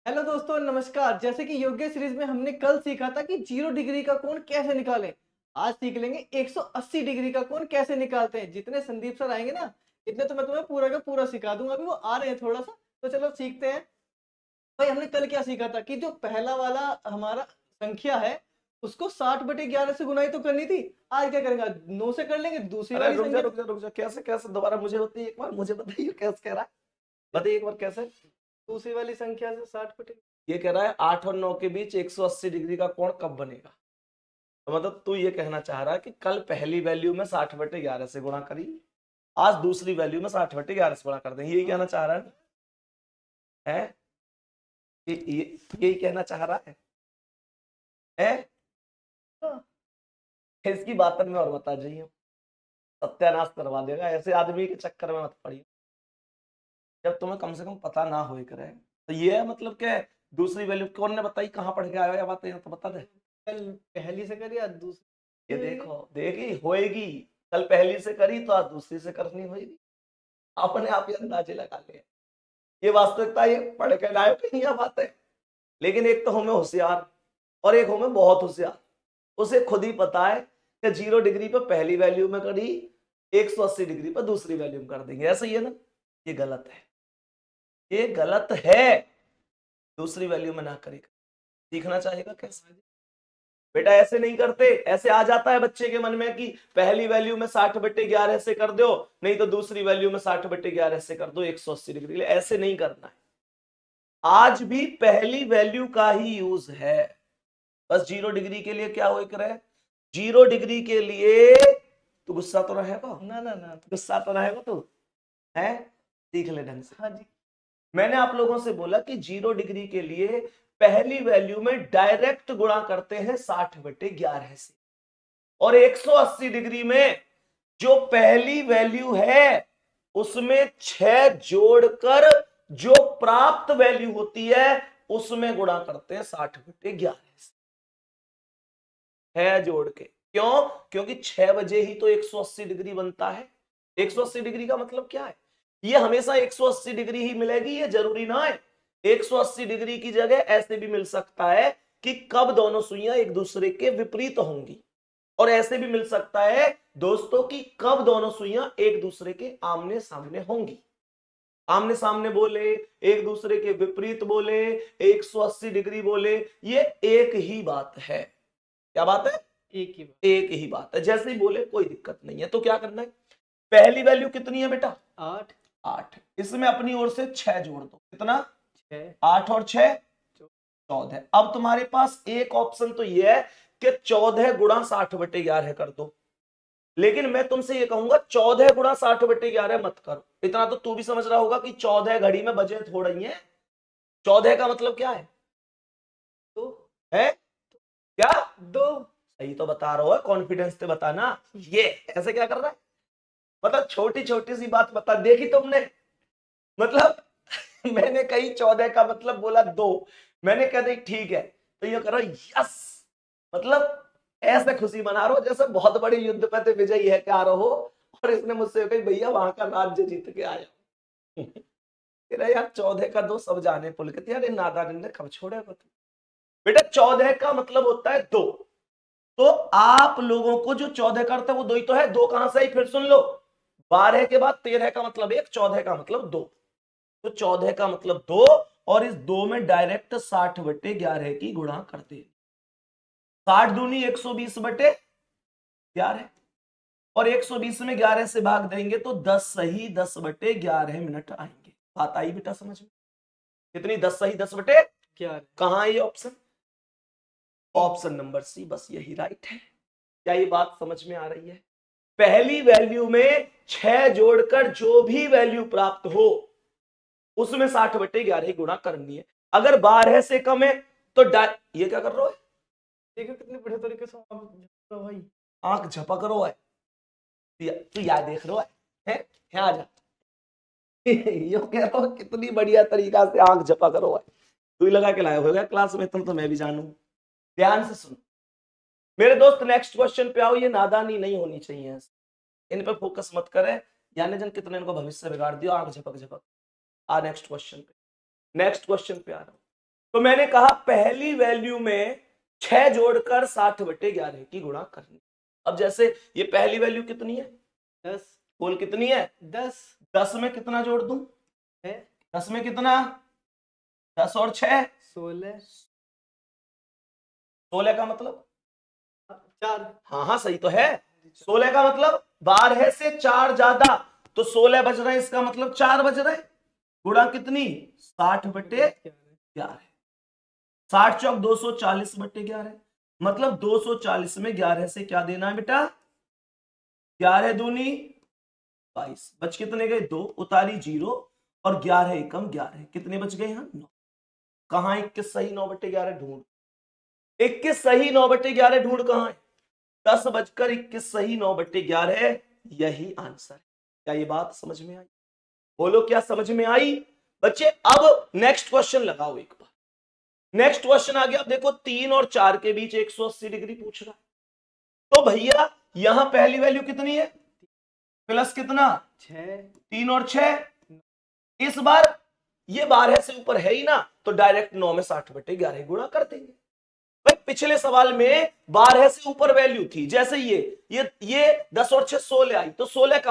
Hello दोस्तों, नमस्कार। जैसे कि योग्य सीरीज में हमने कल सीखा था कि 0 डिग्री का कोण कैसे निकालें। आज सीख लेंगे 180 डिग्री का कोण कैसे निकालते हैं। जितने संदीप सर आएंगे ना, इतने तो मैं तुम्हें पूरा का पूरा सिखा दूंगा। अभी वो आ रहे हैं थोड़ा सा, तो चलो सीखते हैं। भाई, हमने कल क्या सीखा था कि जो पहला वाला हमारा संख्या है, उसको 60/11 से गुनाई तो करनी थी। आज क्या करेंगे? 9 से कर लेंगे दूसरी अरे वाली रुक जा संख्या। रुक जा रुक जा, कैसे कैसे दोबारा मुझे बताइए, एक बार मुझे बताइए कैसे कह रहा है। बताइए एक बार कैसे। दूसरी वाली संख्या से 60 ये कह रहा है 8 और 9 के बीच 180 डिग्री का कोण कब बनेगा। तो मतलब तू ये कहना चाह रहा है कि कल पहली वैल्यू में 60/11 से गुणा करी, आज दूसरी वैल्यू में 60/11 से गुणा कर देंगे, यही कहना चाह रहा है है? यही कहना चाह रहा है? इसकी बात मैं और बता रही हूँ, सत्यानाश करवा देगा। ऐसे आदमी के चक्कर में मत पड़िए जब तुम्हें कम से कम पता ना हो करे। तो ये है मतलब क्या है, दूसरी वैल्यू कौन ने बताई, कहाँ पढ़ के आया या बात है तो बता दे। कल पहली से करिए, आज ये दूसरी। देखो देखी होएगी, कल पहली से करी तो आज दूसरी से करनी होगी। अपने आप ही अंदाजे लगा ले। ये वास्तविकता, ये पढ़ के लायक कहीं यह बात है। लेकिन एक तो हमें होशियार और एक हमें बहुत होशियार, उसे खुद ही पता है कि 0 डिग्री पर पहली वैल्यू में करी, 180 डिग्री पर दूसरी वैल्यू में कर देंगे। ऐसा ही है ना? ये गलत है, ये गलत है। दूसरी वैल्यू में ना करेगा, सीखना चाहेगा कैसे। बेटा ऐसे नहीं करते, ऐसे आ जाता है बच्चे के मन में कि पहली वैल्यू में 60/11 से कर दो, नहीं तो दूसरी वैल्यू में 60/11 से कर दो 180 डिग्री। ऐसे नहीं करना है। आज भी पहली वैल्यू का ही यूज है। बस 0 डिग्री के लिए क्या हो करे, 0 डिग्री के लिए तू गुस्सा तो रहेगा ना ना ना। गुस्सा तो रहेगा तू, है? सीख ले ढंग से। हाँ जी। मैंने आप लोगों से बोला कि 0 डिग्री के लिए पहली वैल्यू में डायरेक्ट गुणा करते हैं 60/11 से, और 180 डिग्री में जो पहली वैल्यू है उसमें 6 जोड़कर जो प्राप्त वैल्यू होती है उसमें गुणा करते हैं 60/11 से। है जोड़ के क्यों? क्योंकि 6 बजे ही तो 180 डिग्री बनता है। 180 डिग्री का मतलब क्या है? ये हमेशा 180 डिग्री ही मिलेगी, ये जरूरी ना है। 180 डिग्री की जगह ऐसे भी मिल सकता है कि कब दोनों सुइयां एक दूसरे के विपरीत होंगी, और ऐसे भी मिल सकता है दोस्तों कि कब दोनों सुइयां एक दूसरे के आमने सामने होंगी। आमने सामने बोले, एक दूसरे के विपरीत बोले, 180 डिग्री बोले, ये एक ही बात है। क्या बात है? एक ही बात है। जैसे ही बोले कोई दिक्कत नहीं है। तो क्या करना है, पहली वैल्यू कितनी है बेटा? 8। 8। इसमें अपनी ओर से 6 जोड़ दो। कितना? 6। 8 और 6 14। अब तुम्हारे पास एक ऑप्शन तो ये है कि 14 गुणा 60/11 कर दो, लेकिन मैं तुमसे ये कहूंगा 14 गुणा 60/11 मत करो। इतना तो तू भी समझ रहा होगा कि 14 घड़ी में बजे थोड़ा ही है। 14 का मतलब क्या है? दो। है क्या? दो। सही तो बता रहा हो, कॉन्फिडेंस से बताना। ये ऐसे क्या कर रहा है, मतलब छोटी छोटी सी बात बता देखी तुमने। मतलब मैंने कही 14 का मतलब बोला 2, मैंने कह दी ठीक है, तो ये करो यस, मतलब ऐसे खुशी मना रहे हो जैसे बहुत बड़ी युद्ध पे थे विजयी है क्या रहो, और इसने मुझसे कही भैया वहां का राज्य जीत के आया। तेरा यार 14 का 2 सब जाने पुलकित, यार नादान ने कब छोड़ेगा तू। बेटा 14 का मतलब होता है 2, तो आप लोगों को जो 14 का अर्थ है वो 2 ही तो है। 2 कहां से आई फिर सुन लो, 12 के बाद 13 का मतलब 1, 14 का मतलब 2। तो 14 का मतलब 2, और इस 2 में डायरेक्ट 60/11 की गुणा करते हैं। 60 दूनी 120/11, और 120 में 11 से भाग देंगे तो 10 सही 10/11 मिनट आएंगे। बात आई बेटा समझ में? कितनी? 10 सही 10/11। कहां है ये ऑप्शन? ऑप्शन नंबर सी, बस यही राइट है। क्या ये बात समझ में आ रही है? पहली वैल्यू में 6 जोड़कर जो भी वैल्यू प्राप्त हो उसमें 60/11 ही गुणा करनी है। अगर 12 से कम है तो ये क्या कर रहा है? देखो कितने बढ़िया तरीके से भाई। आंख झपक रहा है। तू याद देख रहा है? आ जा। यो कह रहा हूं कितनी बढ़िया तरीका से आंख झपक रहा है। तू ही लगा के लाया होगा क्लास में, तुम तो मैं भी जानू। ध्यान से सुन मेरे दोस्त, नेक्स्ट क्वेश्चन पे आओ। ये नादानी नहीं होनी चाहिए, इन पे फोकस मत करें। जाने जन कितने इनको भविष्य बिगाड़ दिया, आंख झपक झपक। आ नेक्स्ट क्वेश्चन पे, नेक्स्ट क्वेश्चन पे आ रहा हूं। तो मैंने कहा पहली वैल्यू में 6 जोड़कर 60/11 की गुणा करनी। अब जैसे ये पहली वैल्यू कितनी है, 10, बोल कितनी है, 10 10 में कितना जोड़ दूं, है 10 में कितना, 10 और 6 16, 16 का मतलब 4, हाँ हाँ सही तो है, 16 का मतलब 12 से 4 ज्यादा, तो 16 बज रहे हैं, इसका मतलब 4 बज रहे हैं। गुणा कितनी, 60/11, 60 चौक 240/11, मतलब 240 में 11 से क्या देना है बेटा, 11 दूनी 22, बच कितने गए 2, उतारी 0 और 11 एकम 11, कितने बच गए यहाँ 9। कहां 21 सही 9/11 ढूंढ, 21 सही 9/11 ढूंढ कहां है, 10:21 सही 9/11, यही आंसर है। क्या ये बात समझ में आई, बोलो क्या समझ में आई बच्चे। अब नेक्स्ट क्वेश्चन लगाओ एक बार, नेक्स्ट क्वेश्चन आ गया। अब देखो 3 और 4 के बीच 180 डिग्री पूछ रहा है, तो भैया यहां पहली वैल्यू कितनी है, प्लस कितना 6, 3 और 6, इस बार ये 12 से ऊपर है ही ना, तो डायरेक्ट 9 में 60/11 गुणा कर देंगे। भाई पिछले सवाल में 12 से ऊपर वैल्यू थी, जैसे ये 10 और 6 16 आई, तो 16 का